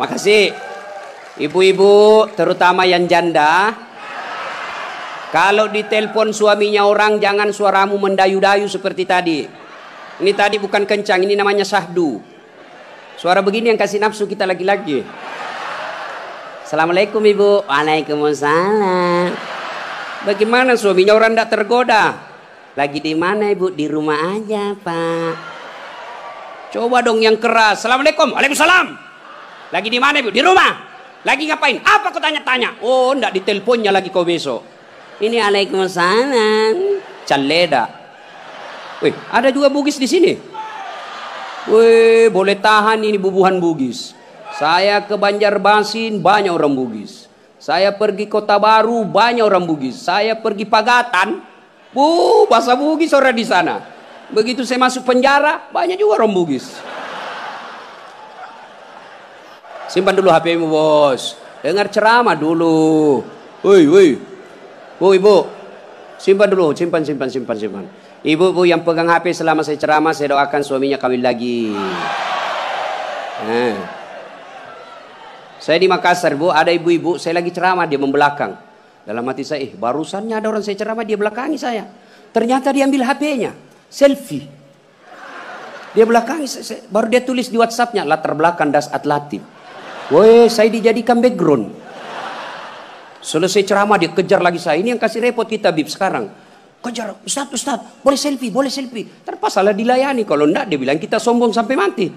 Makasih. Ibu-ibu, terutama yang janda, kalau ditelepon suaminya orang, jangan suaramu mendayu-dayu seperti tadi. Ini tadi bukan kencang, ini namanya syahdu. Suara begini yang kasih nafsu kita lagi-lagi. Assalamualaikum ibu. Waalaikumsalam. Bagaimana suaminya orang tidak tergoda? Lagi di mana ibu? Di rumah aja pak. Coba dong yang keras. Assalamualaikum. Waalaikumsalam. Lagi di mana ibu? Di rumah. Lagi ngapain? Apa kau tanya-tanya? Oh, ndak diteleponnya lagi kau besok. Ini Waalaikumsalam. Caleda. Wih, ada juga Bugis di sini. Wih, boleh tahan ini bubuhan Bugis. Saya ke Banjarmasin banyak orang Bugis. Saya pergi Kota Baru banyak orang Bugis. Saya pergi Pagatan, bahasa Bugis orang di sana. Begitu saya masuk penjara banyak juga orang Bugis. Simpan dulu HP-mu bos. Dengar ceramah dulu. Woi. Oh ibu, simpan dulu, simpan. Ibu yang pegang HP selama saya ceramah, saya doakan suaminya kawin lagi. Nah. Saya di Makassar bu, ada ibu-ibu, saya lagi ceramah, dia membelakang. Dalam hati saya, barusannya ada orang saya ceramah, dia belakangi saya. Ternyata dia ambil HP-nya, selfie. Dia belakangi, baru dia tulis di WhatsApp-nya, latar belakang das atlatif. Woi, saya dijadikan background. Selesai ceramah dia kejar lagi saya. Ini yang kasih repot kita Bib sekarang. Kejar, Ustaz, boleh selfie. Terpaksalah dilayani. Kalau enggak dia bilang kita sombong sampai mati.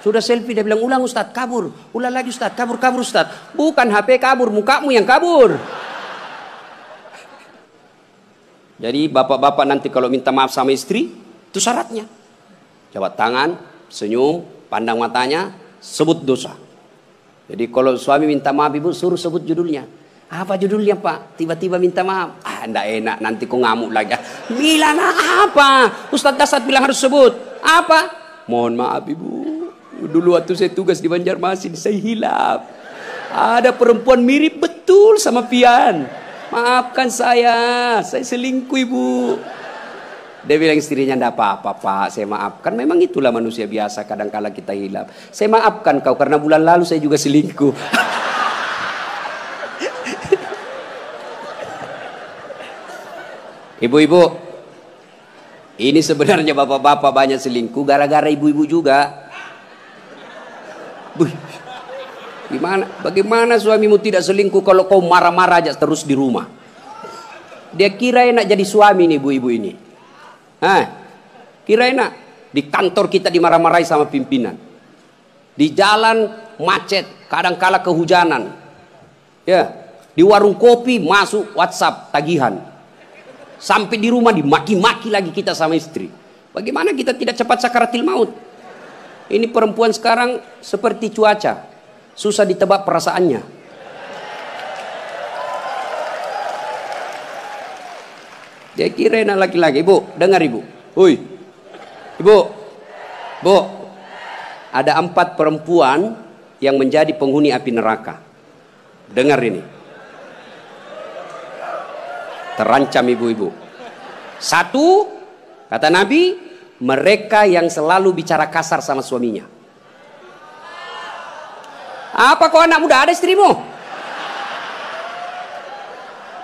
Sudah selfie dia bilang ulang Ustaz, kabur. Ulang lagi Ustaz, kabur Ustaz. Bukan HP kabur, mukamu yang kabur. Jadi bapak-bapak nanti kalau minta maaf sama istri, itu syaratnya. Jabat tangan, senyum, pandang matanya, sebut dosa. Jadi kalau suami minta maaf ibu, suruh sebut judulnya. Apa judulnya pak? Tiba-tiba minta maaf. Enggak enak, nanti kau ngamuk lagi. Bilang apa? Ustadz Dasat bilang harus sebut. Apa? Mohon maaf ibu. Dulu waktu saya tugas di Banjarmasin, saya hilaf. Ada perempuan mirip betul sama Pian. Maafkan saya selingkuh ibu. Dia bilang istrinya, enggak apa-apa pak, saya maafkan. Memang itulah manusia biasa, kadang-kala kita hilaf. Saya maafkan kau karena bulan lalu saya juga selingkuh. Ibu-ibu, ini sebenarnya bapak-bapak banyak selingkuh gara-gara ibu-ibu juga. Bagaimana suamimu tidak selingkuh kalau kau marah-marah aja terus di rumah? Dia kira enak jadi suami nih ibu-ibu ini. Kira enak. Di kantor kita dimarah-marahi sama pimpinan. Di jalan macet, kadang-kala kehujanan. Ya, di warung kopi masuk WhatsApp tagihan. Sampai di rumah dimaki-maki lagi kita sama istri. Bagaimana kita tidak cepat sakaratil maut? Ini perempuan sekarang seperti cuaca. Susah ditebak perasaannya. Dia kira enak laki-laki. Ibu, dengar ibu. Hui. Ibu. Bu. Ada 4 perempuan yang menjadi penghuni api neraka. Dengar ini. Terancam ibu-ibu. 1, kata Nabi, mereka yang selalu bicara kasar sama suaminya. Apa kau anak muda ada istrimu?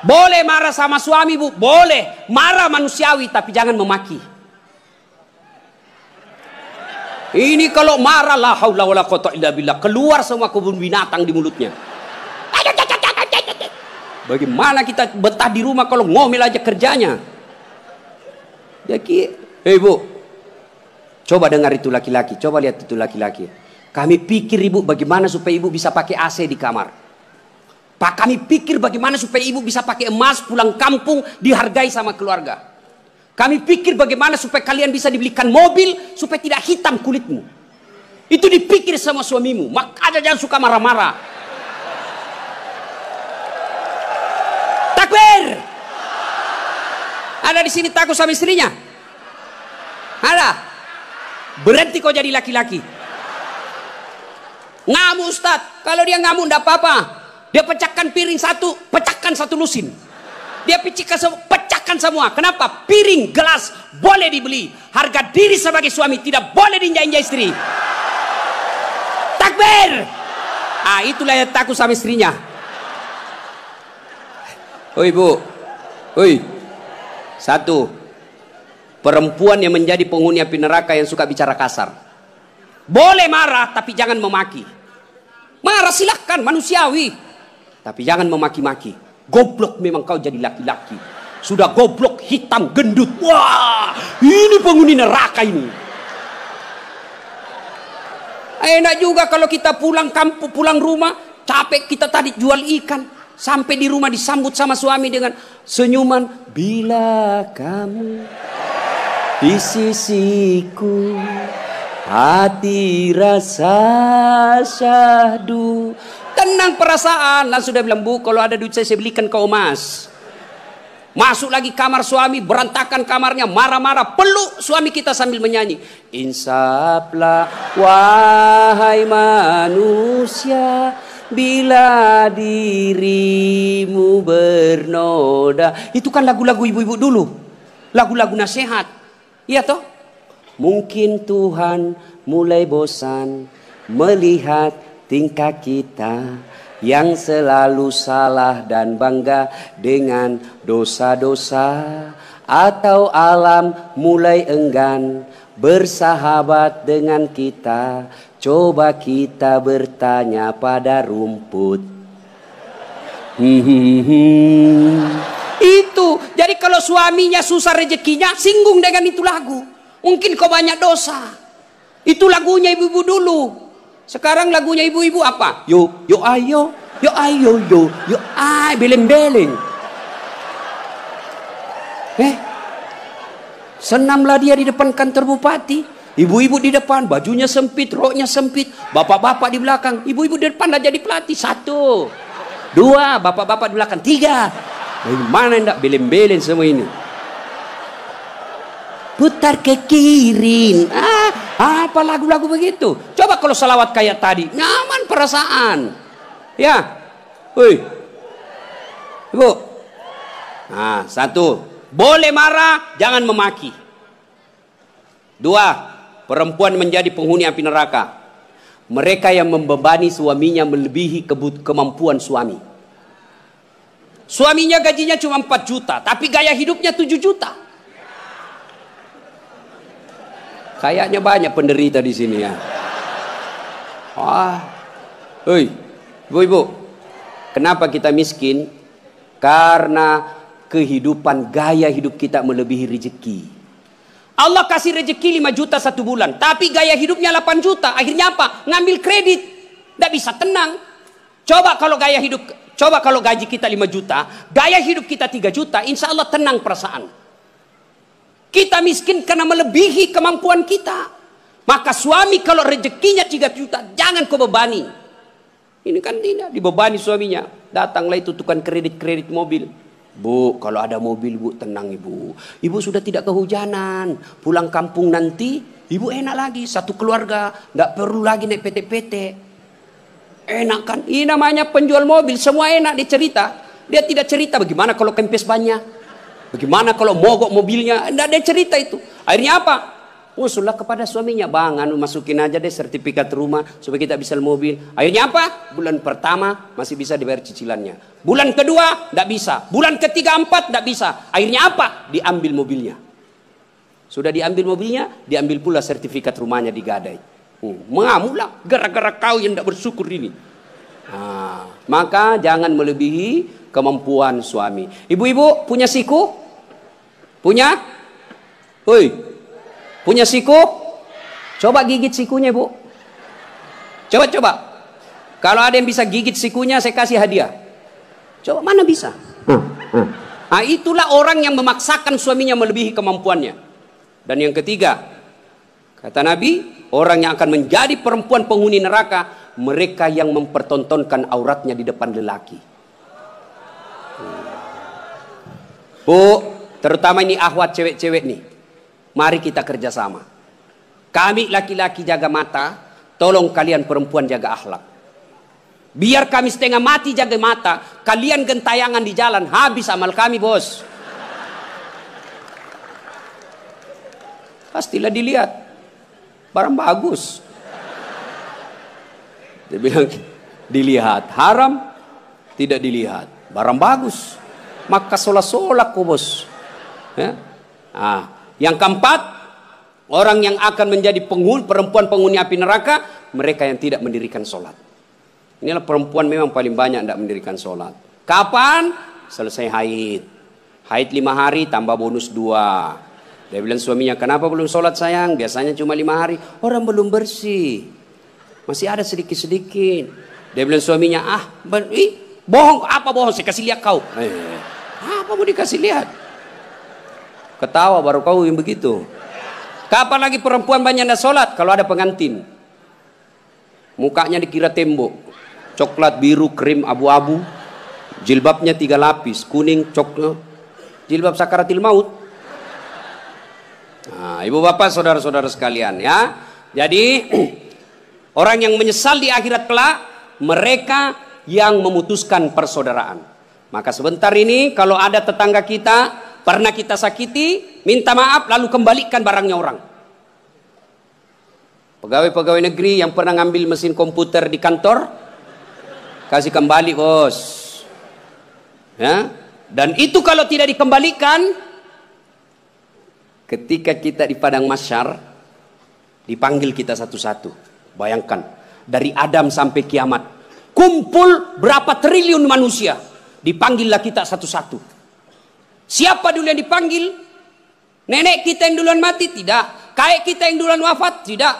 Boleh marah sama suami bu, boleh marah manusiawi, tapi jangan memaki. Ini kalau marah la haula wala quwwata illa billah, keluar semua kebun binatang di mulutnya. Bagaimana kita betah di rumah kalau ngomel aja kerjanya? Jadi, bu, coba dengar itu laki-laki, coba lihat itu laki-laki. Kami pikir ibu bagaimana supaya ibu bisa pakai AC di kamar. Pak, kami pikir bagaimana supaya ibu bisa pakai emas pulang kampung dihargai sama keluarga. Kami pikir bagaimana supaya kalian bisa dibelikan mobil supaya tidak hitam kulitmu. Itu dipikir sama suamimu. Makanya jangan suka marah-marah. Takbir. Ada di sini takut sama istrinya? Ada. Berhenti kau jadi laki-laki. Ngamuk Ustaz. Kalau dia ngamuk enggak apa-apa. Dia pecahkan piring satu, pecahkan satu lusin. Dia pecahkan semua. Kenapa? Piring, gelas boleh dibeli. Harga diri sebagai suami tidak boleh diinjak-injak istri. Takbir. Ah, itulah yang takut sama istrinya. Oi bu, oi. Satu, perempuan yang menjadi penghuni api neraka yang suka bicara kasar. Boleh marah, tapi jangan memaki. Marah silahkan, manusiawi. Tapi jangan memaki-maki. Goblok memang kau jadi laki-laki. Sudah goblok, hitam, gendut. Wah, ini penghuni neraka ini. Enak juga kalau kita pulang kampung, pulang rumah, capek kita tadi jual ikan. Sampai di rumah disambut sama suami dengan senyuman. Bila kamu di sisiku, hati rasa syahdu. Tenang perasaan. Lah sudah bilang, bu kalau ada duit saya belikan kau emas. Masuk lagi kamar suami, berantakan kamarnya, marah-marah, peluk suami kita sambil menyanyi. Insaflah wahai manusia, bila dirimu bernoda. Itu kan lagu-lagu ibu-ibu dulu, lagu-lagu nasihat, iya toh? Mungkin Tuhan mulai bosan melihat tingkah kita yang selalu salah dan bangga dengan dosa-dosa, atau alam mulai enggan bersahabat dengan kita. Coba kita bertanya pada rumput. Itu. Jadi kalau suaminya susah rezekinya, singgung dengan itu lagu. Mungkin kau banyak dosa. Itu lagunya ibu-ibu dulu. Sekarang lagunya ibu-ibu apa? Yo, yo ayo, yo ayo, yo ay, beleng-beleng. Senamlah dia di depan kantor bupati. Ibu-ibu di depan, bajunya sempit, roknya sempit. Bapak-bapak di belakang. Ibu-ibu di depan lah jadi pelatih. 1, 2, bapak-bapak di belakang. 3. Bagaimana enggak beleng-beleng semua ini? Putar ke kiri. Apa lagu-lagu begitu? Coba kalau salawat kayak tadi, nyaman perasaan. Ya. Woi. Ibu. Nah, 1, boleh marah, jangan memaki. 2, perempuan menjadi penghuni api neraka. Mereka yang membebani suaminya melebihi kemampuan suami. Suaminya gajinya cuma 4 juta, tapi gaya hidupnya 7 juta. Kayaknya banyak penderita di sini ya. Hei, ibu-ibu, kenapa kita miskin? Karena kehidupan, gaya hidup kita melebihi rezeki. Allah kasih rezeki 5 juta 1 bulan, tapi gaya hidupnya 8 juta. Akhirnya apa? Ngambil kredit, tidak bisa tenang. Coba kalau gaji kita 5 juta, gaya hidup kita 3 juta, insya Allah tenang perasaan. Kita miskin karena melebihi kemampuan kita. Maka suami kalau rezekinya 3 juta, jangan kau bebani. Ini kan tidak dibebani suaminya. Datanglah itu tukang kredit mobil. Bu, kalau ada mobil bu, tenang ibu. Ibu sudah tidak kehujanan. Pulang kampung nanti, ibu enak lagi. Satu keluarga, tidak perlu lagi naik PT-PT. Enak kan? Ini namanya penjual mobil. Semua enak dia cerita. Dia tidak cerita bagaimana kalau kempes banyak. Bagaimana kalau mogok mobilnya? Tidak ada cerita itu. Akhirnya apa? Usullah kepada suaminya. Bang, masukin aja deh sertifikat rumah supaya kita bisa mobil. Akhirnya apa? Bulan pertama masih bisa dibayar cicilannya. Bulan kedua tidak bisa. Bulan ketiga, 4 tidak bisa. Akhirnya apa? Diambil mobilnya. Sudah diambil mobilnya, diambil pula sertifikat rumahnya digadai. Mengamulah gara-gara kau yang tidak bersyukur ini. Maka jangan melebihi kemampuan suami. Ibu-ibu punya siku? Punya? Woi, punya siku? Coba gigit sikunya bu. Coba. Kalau ada yang bisa gigit sikunya, saya kasih hadiah. Coba, mana bisa? Itulah orang yang memaksakan suaminya melebihi kemampuannya. Dan yang ketiga, kata Nabi, orang yang akan menjadi perempuan penghuni neraka, mereka yang mempertontonkan auratnya di depan lelaki. Bu, terutama ini ahwat cewek-cewek nih. Mari kita kerjasama. Kami laki-laki jaga mata, tolong kalian perempuan jaga akhlak. Biar kami setengah mati jaga mata, kalian gentayangan di jalan, habis amal kami bos. Pastilah dilihat, barang bagus. Dia bilang, dilihat. Haram tidak dilihat. Barang bagus, maka solak-solak kok bos. Ya? Yang keempat, orang yang akan menjadi perempuan penghuni api neraka, mereka yang tidak mendirikan sholat. Inilah perempuan memang paling banyak tidak mendirikan sholat. Kapan? Selesai haid. Haid 5 hari tambah bonus 2. Dia bilang suaminya, kenapa belum sholat sayang? Biasanya cuma 5 hari. Orang belum bersih, masih ada sedikit-sedikit. Dia bilang suaminya, bohong. Apa bohong? Saya kasih lihat kau. Apa mau dikasih lihat? Ketawa baru kau yang begitu. Kapan lagi perempuan banyak tidak sholat? Kalau ada pengantin, mukanya dikira tembok, coklat, biru, krim, abu-abu, jilbabnya 3 lapis, kuning, coklat, jilbab sakaratil maut. Ibu bapak saudara-saudara sekalian ya. Jadi orang yang menyesal di akhirat kelak, mereka yang memutuskan persaudaraan. Maka sebentar ini kalau ada tetangga kita pernah kita sakiti, minta maaf lalu kembalikan barangnya orang. Pegawai-pegawai negeri yang pernah ngambil mesin komputer di kantor, kasih kembali bos. Ya. Dan itu kalau tidak dikembalikan, ketika kita di padang mahsyar, dipanggil kita satu-satu. Bayangkan, dari Adam sampai kiamat, kumpul berapa triliun manusia, dipanggillah kita satu-satu. Siapa dulu yang dipanggil? Nenek kita yang duluan mati? Tidak. Kakek kita yang duluan wafat? Tidak.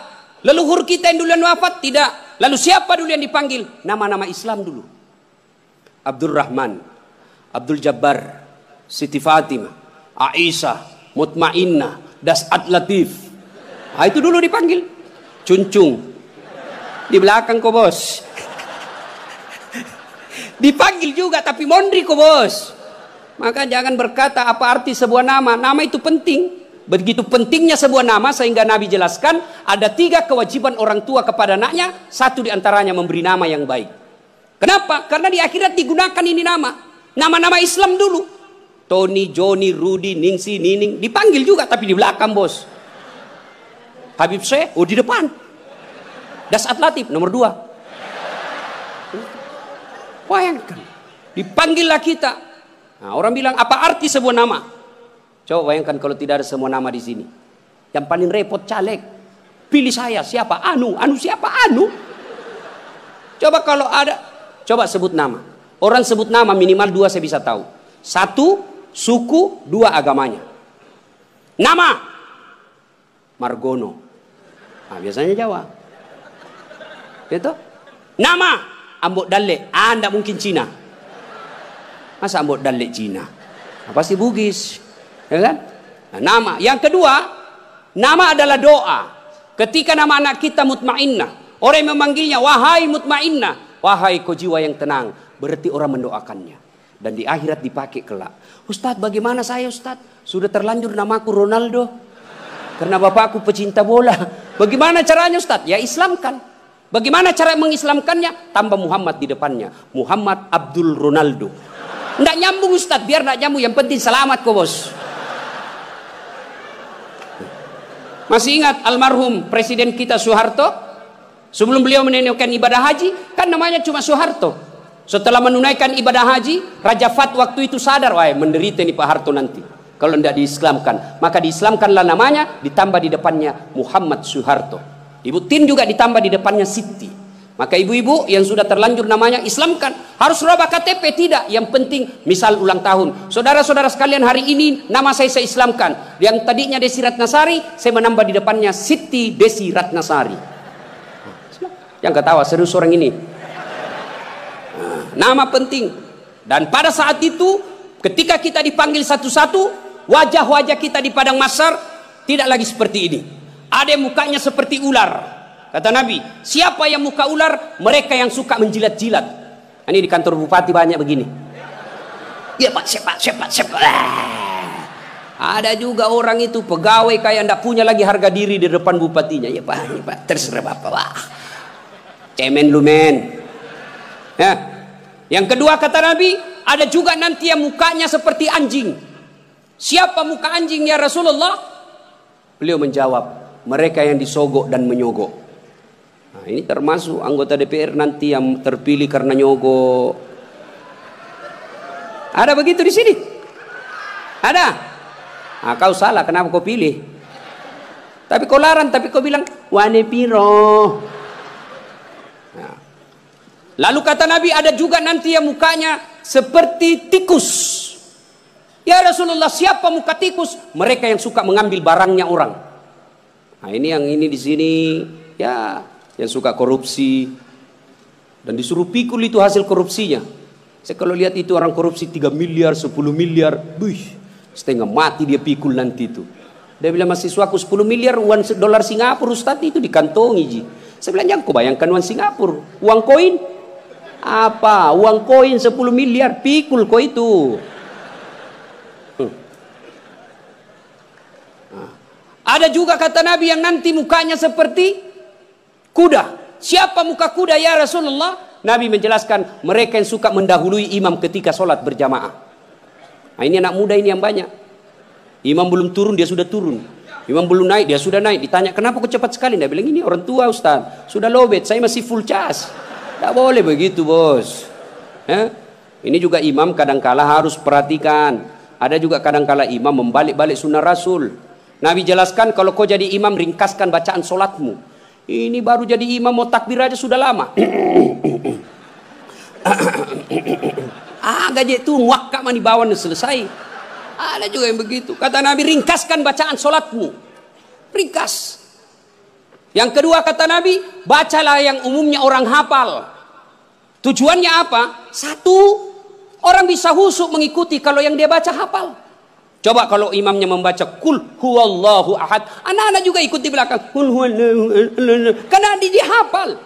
Leluhur kita yang duluan wafat? Tidak. Lalu siapa dulu yang dipanggil? Nama-nama Islam dulu. Abdul Rahman, Abdul Jabbar, Siti Fatimah, Aisyah, Mutmainnah, Das'at Latif. Itu dulu dipanggil. Cuncung. Di belakang kok bos. Dipanggil juga tapi mondri kok bos. Maka jangan berkata apa arti sebuah nama. Nama itu penting. Begitu pentingnya sebuah nama sehingga Nabi jelaskan ada 3 kewajiban orang tua kepada anaknya. 1 diantaranya memberi nama yang baik. Kenapa? Karena di akhirat digunakan ini nama. Nama-nama Islam dulu. Tony, Johnny, Rudy, Ningsi, Nining. Dipanggil juga tapi di belakang bos. Habib Syekh, di depan. Das'at Latif nomor 2. Bayangkan. Dipanggillah kita. Nah, orang bilang apa arti sebuah nama? Coba bayangkan kalau tidak ada semua nama di sini. Yang paling repot caleg. Pilih saya siapa? Anu siapa? Anu. Coba kalau ada, coba sebut nama. Orang sebut nama minimal 2 saya bisa tahu. 1 suku, 2 agamanya. Nama Margono. Biasanya Jawa. Gitu? Nama Ambok Dalle. Anda mungkin Cina. Masa Ambok Dalle Cina? Pasti Bugis. Ya kan? Nah, nama. Yang kedua, nama adalah doa. Ketika nama anak kita Mutmainnah, orang yang memanggilnya, wahai Mutmainnah, wahai kau jiwa yang tenang, berarti orang mendoakannya. Dan di akhirat dipakai kelak. Ustadz, bagaimana saya Ustadz? Sudah terlanjur namaku Ronaldo. Karena bapakku pecinta bola. Bagaimana caranya Ustadz? Ya Islamkan. Bagaimana cara mengislamkannya? Tambah Muhammad di depannya. Muhammad Abdul Ronaldo. Nggak nyambung Ustadz, biar nggak nyambung. Yang penting selamat kok bos. Masih ingat almarhum Presiden kita Soeharto? Sebelum beliau menunaikan ibadah haji, kan namanya cuma Soeharto. Setelah menunaikan ibadah haji, Raja Fat waktu itu sadar, wah menderita nih Pak Harto nanti. Kalau tidak diislamkan, maka diislamkanlah namanya, ditambah di depannya Muhammad Soeharto. Ibu Tin juga ditambah di depannya Siti. Maka ibu-ibu yang sudah terlanjur namanya islamkan. Harus rubah KTP? Tidak. Yang penting misal ulang tahun. Saudara-saudara sekalian, hari ini nama saya islamkan. Yang tadinya Desi Ratnasari, saya menambah di depannya Siti Desi Ratnasari. Yang ketawa serius orang ini. Nama penting. Dan pada saat itu ketika kita dipanggil satu-satu, wajah-wajah kita di padang mahsyar tidak lagi seperti ini. Ada yang mukanya seperti ular. Kata Nabi, siapa yang muka ular? Mereka yang suka menjilat-jilat. Ini di kantor bupati banyak begini. Ya Pak, siapa. Ada juga orang itu pegawai kayak ndak punya lagi harga diri di depan bupatinya. Ya Pak, terserah Bapak. Wah. Cemen lu men. Ya. Yang kedua kata Nabi, ada juga nanti yang mukanya seperti anjing. Siapa muka anjing ya Rasulullah? Beliau menjawab, mereka yang disogok dan menyogok. Nah, ini termasuk anggota DPR nanti yang terpilih karena nyogok. Ada begitu di sini? Ada? Nah, kau salah, kenapa kau pilih? Tapi kau larang, tapi kau bilang wane piro. Nah. Lalu kata Nabi, ada juga nanti yang mukanya seperti tikus. Ya Rasulullah, siapa muka tikus? Mereka yang suka mengambil barangnya orang. Nah, ini yang ini di sini ya, yang suka korupsi dan disuruh pikul itu hasil korupsinya. Saya kalau lihat itu orang korupsi 3 miliar, 10 miliar, setengah mati dia pikul nanti itu. Dia bilang mahasiswaku 10 miliar uang dolar Singapura Ustaz itu dikantongi ji. Saya bilang jangan kau bayangkan uang Singapura, uang koin apa? Uang koin 10 miliar pikul kau itu. Ada juga kata Nabi yang nanti mukanya seperti kuda. Siapa muka kuda ya Rasulullah? Nabi menjelaskan mereka yang suka mendahului imam ketika sholat berjamaah. Nah, ini anak muda ini yang banyak. Imam belum turun dia sudah turun. Imam belum naik dia sudah naik. Ditanya kenapa kok cepat sekali? Dia bilang ini orang tua Ustaz. Sudah lowbat, saya masih full charge. Tidak boleh begitu bos. Ini juga imam kadangkala harus perhatikan. Ada juga kadangkala imam membalik-balik sunnah Rasul. Nabi jelaskan kalau kau jadi imam ringkaskan bacaan solatmu. Ini baru jadi imam mau takbir aja sudah lama. Gaji itu muakkak mani bawan selesai. Ada juga yang begitu. Kata Nabi ringkaskan bacaan solatmu. Ringkas. Yang kedua kata Nabi, bacalah yang umumnya orang hafal. Tujuannya apa? Satu, orang bisa husuk mengikuti kalau yang dia baca hafal. Coba kalau imamnya membaca kul huwallahu ahad, anak-anak juga ikut di belakang kul huwallahu ahad, karena dia hafal.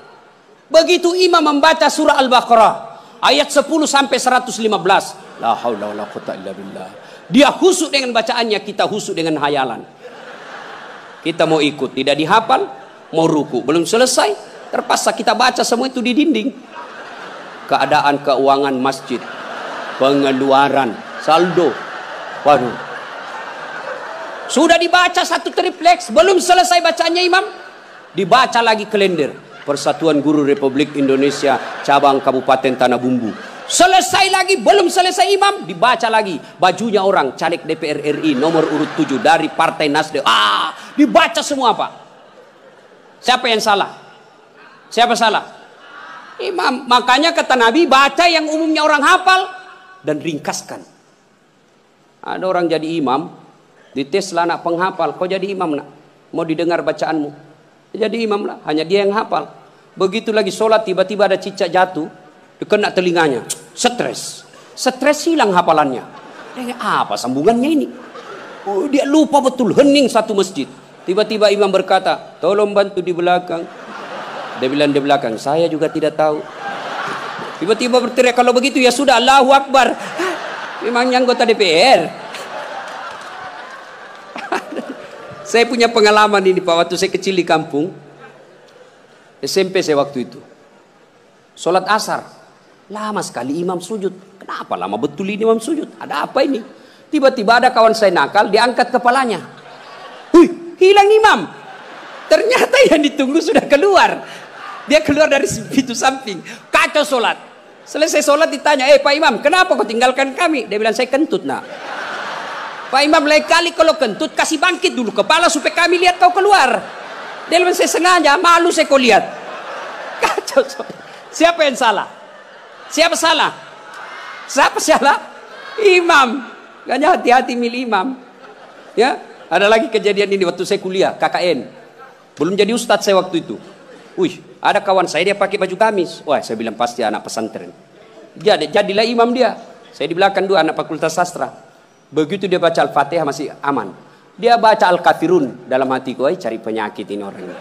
Begitu imam membaca surah Al-Baqarah ayat 10 sampai 115, la haula wala quwwata illa billah. Dia husuk dengan bacaannya, kita husuk dengan hayalan. Kita mau ikut, tidak dihafal, mau ruku, belum selesai, terpaksa kita baca semua itu di dinding. Keadaan keuangan masjid, pengeluaran, saldo. Waduh. Sudah dibaca satu tripleks, belum selesai bacaannya imam, dibaca lagi kalender Persatuan Guru Republik Indonesia cabang Kabupaten Tanah Bumbu. Selesai lagi, belum selesai imam, dibaca lagi bajunya orang caleg DPR RI nomor urut 7 dari Partai Nasdem. Dibaca semua Pak. Siapa yang salah? Siapa salah? Imam. Makanya kata Nabi, baca yang umumnya orang hafal dan ringkaskan. Ada orang jadi imam, dites lah anak penghafal, kau jadi imam nak, mau didengar bacaanmu, jadi imam lah, hanya dia yang hafal. Begitu lagi sholat tiba-tiba ada cicak jatuh, kena telinganya, stres hilang hafalannya. Apa sambungannya ini? Dia lupa betul, hening satu masjid. Tiba-tiba imam berkata, tolong bantu di belakang. Dia bilang di belakang, saya juga tidak tahu. Tiba-tiba berteriak, kalau begitu ya sudah, Allahu Akbar. Memangnya anggota DPR. Saya punya pengalaman ini Pak, waktu saya kecil di kampung SMP saya waktu itu sholat asar, lama sekali imam sujud. Kenapa lama betul ini imam sujud? Ada apa ini? Tiba-tiba ada kawan saya nakal, diangkat kepalanya. Hilang imam. Ternyata yang ditunggu sudah keluar. Dia keluar dari pintu samping. Kacau sholat. Selesai sholat ditanya, Pak Imam, kenapa kau tinggalkan kami? Dia bilang, saya kentut nak. Pak Imam, lain kali kalau kentut kasih bangkit dulu kepala supaya kami lihat kau keluar. Dia bilang, saya sengaja, malu saya kau lihat. Kacau sholat. Siapa yang salah? Siapa salah? Siapa salah? Imam. Makanya hati-hati milih imam. Ya, ada lagi kejadian ini waktu saya kuliah KKN. Belum jadi ustadz saya waktu itu. Ada kawan saya dia pakai baju gamis. Wah, saya bilang pasti anak pesantren. Jadilah imam dia. Saya di belakang dua anak fakultas sastra. Begitu dia baca Al-Fatihah masih aman. Dia baca Al-Kafirun dalam hatiku, cari penyakit ini orang ini.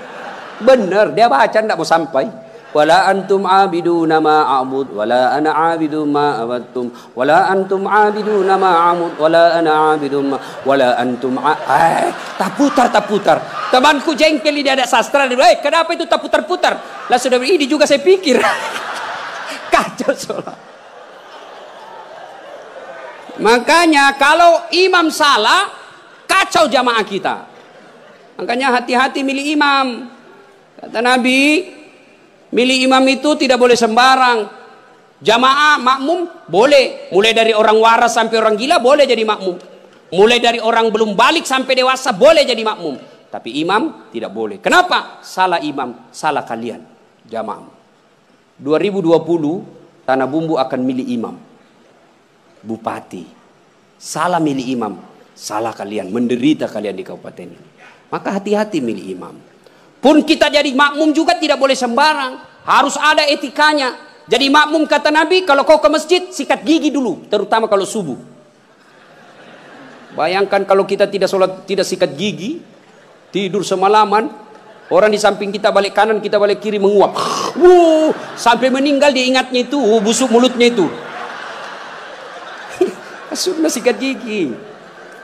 Benar, dia baca tidak mau sampai. Wala antum abiduna ma a'bud wala ana abidu ma abattum wala antum abiduna ma a'bud wala ana abidu ma wala antum tak putar. Temanku jengkel ini ada sastra, dia bilang, kenapa itu tak putar-putar? Lah sudah ini juga saya pikir. Kacau sholat. Makanya kalau imam salah, kacau jamaah kita. Makanya hati-hati milih imam. Kata Nabi, Milih imam itu tidak boleh sembarang. Jamaah makmum boleh, mulai dari orang waras sampai orang gila boleh jadi makmum. Mulai dari orang belum balik sampai dewasa boleh jadi makmum. Tapi imam tidak boleh. Kenapa? Salah imam, salah kalian. Jamaah. 2020 Tanah Bumbu akan milih imam. Bupati. Salah milih imam, salah kalian. Menderita kalian di kabupaten ini. Maka hati-hati milih imam. Pun kita jadi makmum juga tidak boleh sembarang. Harus ada etikanya. Jadi makmum kata Nabi, kalau kau ke masjid, sikat gigi dulu. Terutama kalau subuh. Bayangkan kalau kita tidak sholat, tidak sikat gigi, tidur semalaman, orang di samping kita balik kanan, kita balik kiri menguap. Sampai meninggal dia ingatnya itu, busuk mulutnya itu. Sunnah sikat gigi.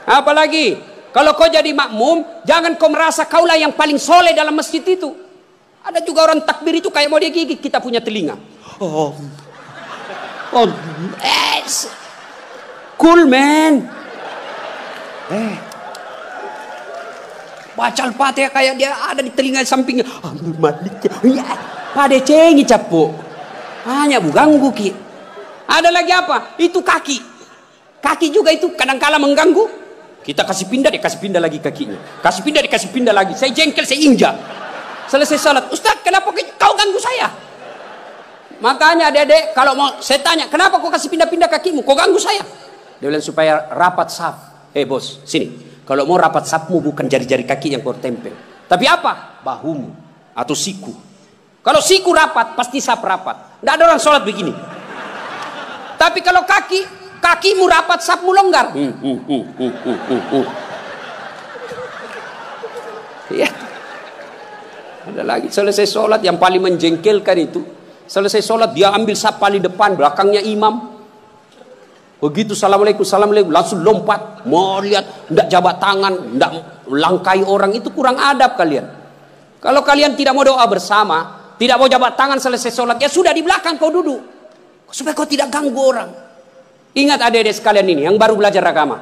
Apalagi kalau kau jadi makmum, jangan kau merasa kaulah yang paling soleh dalam masjid itu. Ada juga orang takbir itu kayak mau dia gigit, kita punya telinga. Cool man. Baca Al-Fatihah kayak dia ada di telinga sampingnya. Pada cengi capuk. Hanya ganggu ki. Ada lagi apa? Itu kaki. Kaki juga itu kadang-kala mengganggu. Kita kasih pindah, dia kasih pindah lagi kakinya. Kasih pindah, dia kasih pindah lagi. Saya jengkel, saya injak. Selesai salat, Ustaz, kenapa kau ganggu saya? Makanya adik-adik, kalau mau saya tanya, kenapa kau kasih pindah-pindah kakimu? Kau ganggu saya? Dia bilang supaya rapat saf. Bos, sini. Kalau mau rapat safmu bukan jari-jari kaki yang kau tempel. Tapi apa? Bahumu atau siku. Kalau siku rapat, pasti saf rapat. Tidak ada orang sholat begini. Tapi kalau kakimu rapat, safmu longgar. Ya. Ada lagi selesai sholat yang paling menjengkelkan itu. Selesai sholat dia ambil saf paling depan, belakangnya imam. Begitu assalamualaikum, assalamualaikum, langsung lompat. Mau lihat, tidak jabat tangan, tidak langkai orang, itu kurang adab kalian. Kalau kalian tidak mau doa bersama, tidak mau jabat tangan selesai sholat, ya sudah di belakang kau duduk. Supaya kau tidak ganggu orang. Ingat adik-adik sekalian ini, yang baru belajar agama.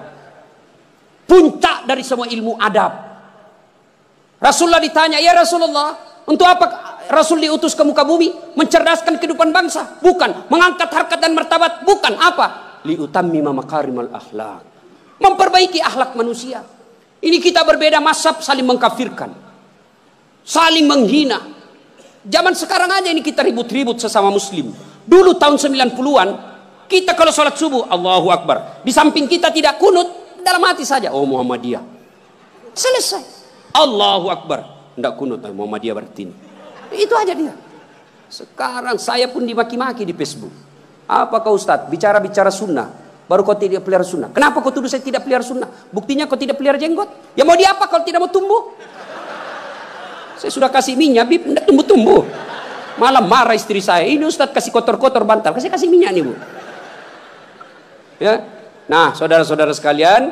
Puncak dari semua ilmu adab. Rasulullah ditanya, ya Rasulullah, untuk apa Rasul diutus ke muka bumi? Mencerdaskan kehidupan bangsa? Bukan. Mengangkat harkat dan martabat? Bukan. Apa? Liutammima makarimal akhlak. Memperbaiki akhlak manusia. Ini kita berbeda mazhab, saling mengkafirkan. Saling menghina. Zaman sekarang aja ini kita ribut-ribut sesama muslim. Dulu tahun 90-an, kita kalau sholat subuh, Allahu Akbar. Di samping kita tidak kunut, dalam hati saja, oh Muhammadiyah. Selesai. Allahu Akbar. Tidak kunut, Muhammadiyah berarti ini. Itu aja dia. Sekarang saya pun dimaki-maki di Facebook. Apa kau Ustaz? Bicara-bicara sunnah. Baru kau tidak pelihara sunnah. Kenapa kau tuduh saya tidak pelihara sunnah? Buktinya kau tidak pelihara jenggot. Ya mau diapa kalau tidak mau tumbuh? Saya sudah kasih minyak, Bib, tidak tumbuh-tumbuh. Malah marah istri saya. Ini Ustaz kasih kotor-kotor bantal. Kasih minyak nih Bu. Ya. Nah saudara-saudara sekalian.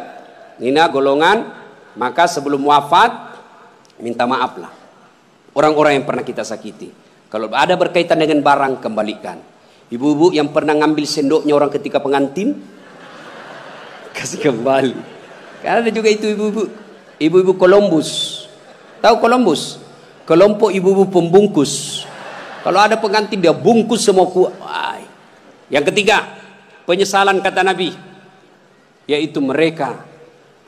Ini golongan. Maka sebelum wafat, minta maaflah. Orang-orang yang pernah kita sakiti. Kalau ada berkaitan dengan barang, kembalikan. Ibu-ibu yang pernah ngambil sendoknya orang ketika pengantin, kasih kembali. Karena ada juga itu ibu-ibu. Ibu-ibu Columbus. Tahu Columbus? Kelompok ibu-ibu pembungkus. Kalau ada pengantin dia bungkus semua kuai. Yang ketiga, penyesalan kata Nabi. Yaitu mereka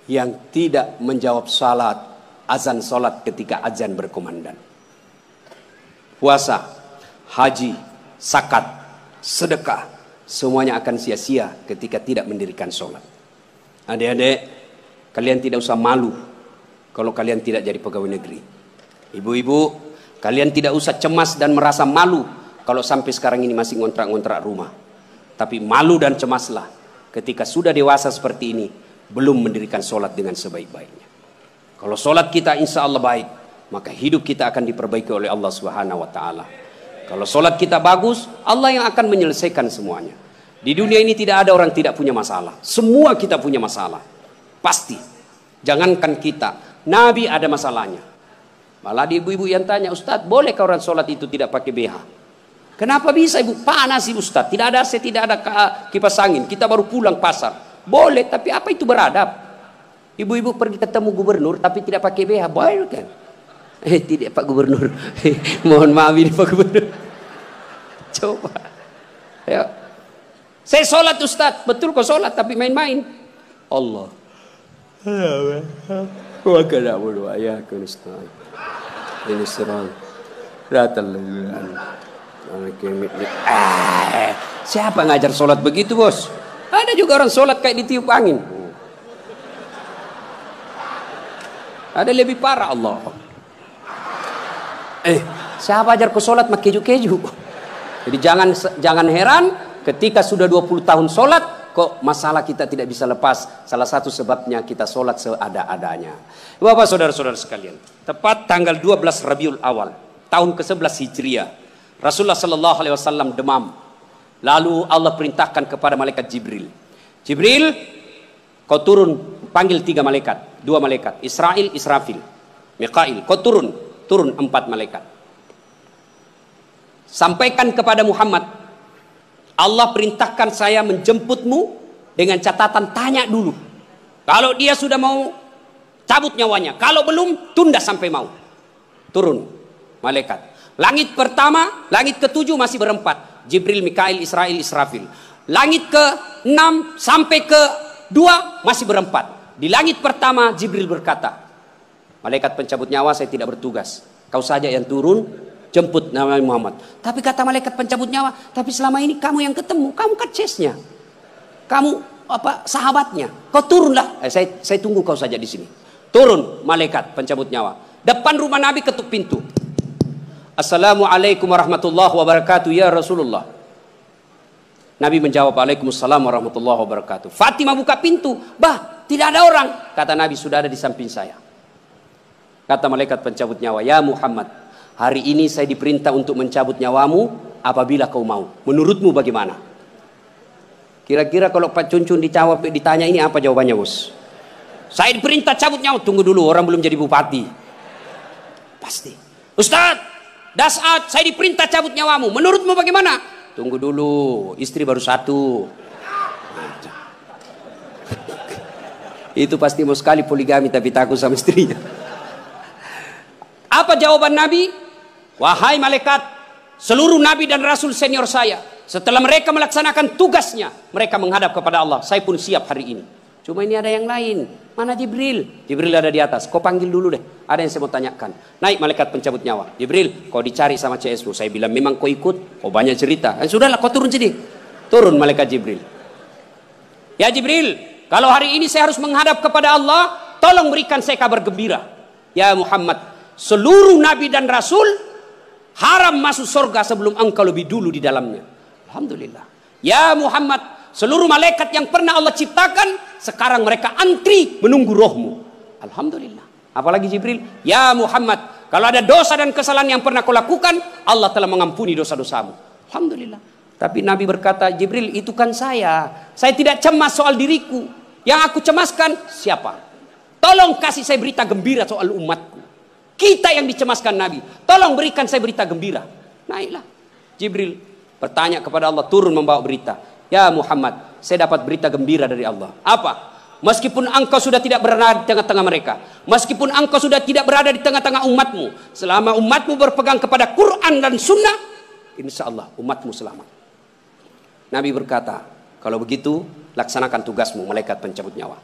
yang tidak menjawab salat, azan salat ketika azan berkumandang. Puasa, haji, zakat, sedekah, semuanya akan sia-sia ketika tidak mendirikan sholat. Adik-adik, kalian tidak usah malu kalau kalian tidak jadi pegawai negeri. Ibu-ibu, kalian tidak usah cemas dan merasa malu kalau sampai sekarang ini masih ngontrak-ngontrak rumah. Tapi malu dan cemaslah ketika sudah dewasa seperti ini, belum mendirikan sholat dengan sebaik-baiknya. Kalau sholat kita insya Allah baik, maka hidup kita akan diperbaiki oleh Allah Subhanahu wa Ta'ala. Kalau sholat kita bagus, Allah yang akan menyelesaikan semuanya. Di dunia ini tidak ada orang tidak punya masalah. Semua kita punya masalah. Pasti. Jangankan kita, Nabi ada masalahnya. Malah di ibu-ibu yang tanya, Ustaz, bolehkah orang sholat itu tidak pakai BH? Kenapa bisa ibu? Panas ibu Ustaz. Tidak ada AC, tidak ada kipas angin. Kita baru pulang pasar. Boleh, tapi apa itu beradab? Ibu-ibu pergi ketemu gubernur tapi tidak pakai BH, boleh kan? Tidak Pak Gubernur. Mohon maaf ini Pak Gubernur. Coba. Ya. Saya sholat Ustaz, betul kok sholat tapi main-main. Allah. Wa kana wa ya kunustan. Ini serang. Siapa ngajar sholat begitu, Bos? Ada juga orang sholat kayak ditiup angin. Ada lebih parah Allah. Siapa ajar kau sholat mak keju-keju? Jadi jangan heran ketika sudah 20 tahun sholat kok masalah kita tidak bisa lepas. Salah satu sebabnya kita sholat seada-adanya. Bapak saudara-saudara sekalian, tepat tanggal 12 Rabiul Awal tahun ke-11 Hijriah, Rasulullah sallallahu alaihi wasallam demam. Lalu Allah perintahkan kepada malaikat Jibril. Jibril, kau turun panggil 3 malaikat, 2 malaikat, Israil, Israfil, Mikail. Kau turun 4 malaikat. Sampaikan kepada Muhammad, Allah perintahkan saya menjemputmu dengan catatan tanya dulu. Kalau dia sudah mau cabut nyawanya, kalau belum tunda sampai mau. Turun malaikat. Langit pertama, langit ke-7 masih berempat. Jibril, Mikail, Israil, Israfil. Langit ke-6 sampai ke-2 masih berempat. Di langit pertama Jibril berkata, malaikat pencabut nyawa saya tidak bertugas. Kau saja yang turun jemput Nabi Muhammad. Tapi kata malaikat pencabut nyawa, tapi selama ini kamu yang ketemu, kamu katsesnya. Kamu sahabatnya. Kau turunlah. Saya tunggu kau saja di sini. Turun malaikat pencabut nyawa. Depan rumah Nabi ketuk pintu. Assalamualaikum warahmatullahi wabarakatuh ya Rasulullah. Nabi menjawab, Waalaikumsalam warahmatullahi wabarakatuh. Fatimah buka pintu. Bah, tidak ada orang. Kata Nabi, sudah ada di samping saya. Kata malaikat pencabut nyawa, ya Muhammad, hari ini saya diperintah untuk mencabut nyawamu apabila kau mau. Menurutmu bagaimana? Kira-kira kalau Pak Cuncun ditanya ini apa jawabannya, Bos? Saya diperintah cabut nyawa. Tunggu dulu, orang belum jadi bupati. Pasti. Ustaz, Dasat, saya diperintah cabut nyawamu. Menurutmu bagaimana? Tunggu dulu, istri baru 1. Itu pasti mau sekali poligami tapi takut sama istrinya. Apa jawaban Nabi? Wahai malaikat, seluruh nabi dan rasul senior saya, setelah mereka melaksanakan tugasnya, mereka menghadap kepada Allah. Saya pun siap hari ini. Cuma ini ada yang lain. Mana Jibril? Jibril ada di atas. Kau panggil dulu deh. Ada yang saya mau tanyakan. Naik malaikat pencabut nyawa. Jibril, kau dicari sama CS-mu. Saya bilang memang kau ikut. Kau banyak cerita. Sudahlah, kau turun sini. Turun malaikat Jibril. Ya Jibril, kalau hari ini saya harus menghadap kepada Allah, tolong berikan saya kabar gembira. Ya Muhammad, seluruh nabi dan rasul haram masuk surga sebelum engkau lebih dulu di dalamnya. Alhamdulillah. Ya Muhammad, seluruh malaikat yang pernah Allah ciptakan sekarang mereka antri menunggu rohmu. Alhamdulillah. Apalagi Jibril, ya Muhammad, kalau ada dosa dan kesalahan yang pernah kau lakukan, Allah telah mengampuni dosa-dosamu. Alhamdulillah. Tapi Nabi berkata, Jibril, itu kan saya tidak cemas soal diriku. Yang aku cemaskan siapa? Tolong kasih saya berita gembira soal umatku. Kita yang dicemaskan Nabi. Tolong berikan saya berita gembira. Naiklah Jibril bertanya kepada Allah, turun membawa berita. Ya Muhammad, saya dapat berita gembira dari Allah. Apa? Meskipun engkau sudah tidak berada di tengah-tengah mereka, meskipun engkau sudah tidak berada di tengah-tengah umatmu, selama umatmu berpegang kepada Quran dan Sunnah, insya Allah umatmu selamat. Nabi berkata, kalau begitu laksanakan tugasmu malaikat pencabut nyawa.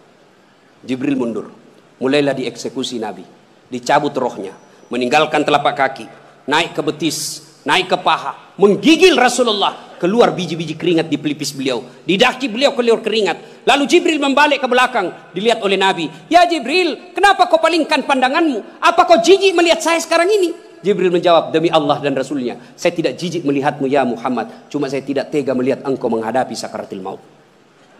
Jibril mundur. Mulailah dieksekusi Nabi. Dicabut rohnya, meninggalkan telapak kaki, naik ke betis, naik ke paha, menggigil Rasulullah. Keluar biji-biji keringat di pelipis beliau, di daki beliau keluar keringat. Lalu Jibril membalik ke belakang, dilihat oleh Nabi. Ya Jibril, kenapa kau palingkan pandanganmu? Apa kau jijik melihat saya sekarang ini? Jibril menjawab, demi Allah dan Rasulnya, saya tidak jijik melihatmu ya Muhammad. Cuma saya tidak tega melihat engkau menghadapi sakaratil maut.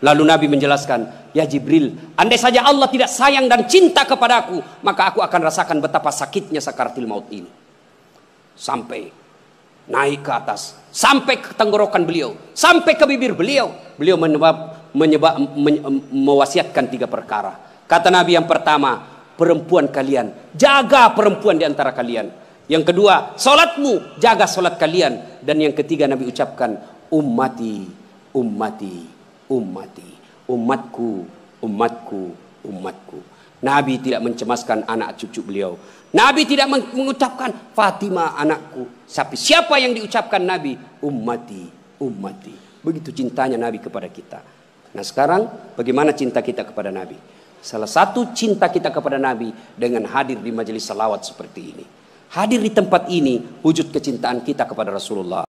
Lalu Nabi menjelaskan, ya Jibril, andai saja Allah tidak sayang dan cinta kepadaku, maka aku akan rasakan betapa sakitnya sakaratil maut ini. Sampai naik ke atas, sampai ke tenggorokan beliau, sampai ke bibir beliau. Beliau mewasiatkan 3 perkara. Kata Nabi, yang pertama, perempuan kalian, jaga perempuan di antara kalian. Yang kedua, salatmu, jaga salat kalian. Dan yang ketiga Nabi ucapkan, ummati, ummati, ummati, umatku, umatku, umatku. Nabi tidak mencemaskan anak cucu beliau. Nabi tidak mengucapkan Fatimah anakku. Tapi siapa yang diucapkan Nabi? Ummati, ummati. Begitu cintanya Nabi kepada kita. Nah sekarang bagaimana cinta kita kepada Nabi? Salah satu cinta kita kepada Nabi dengan hadir di majelis salawat seperti ini. Hadir di tempat ini wujud kecintaan kita kepada Rasulullah.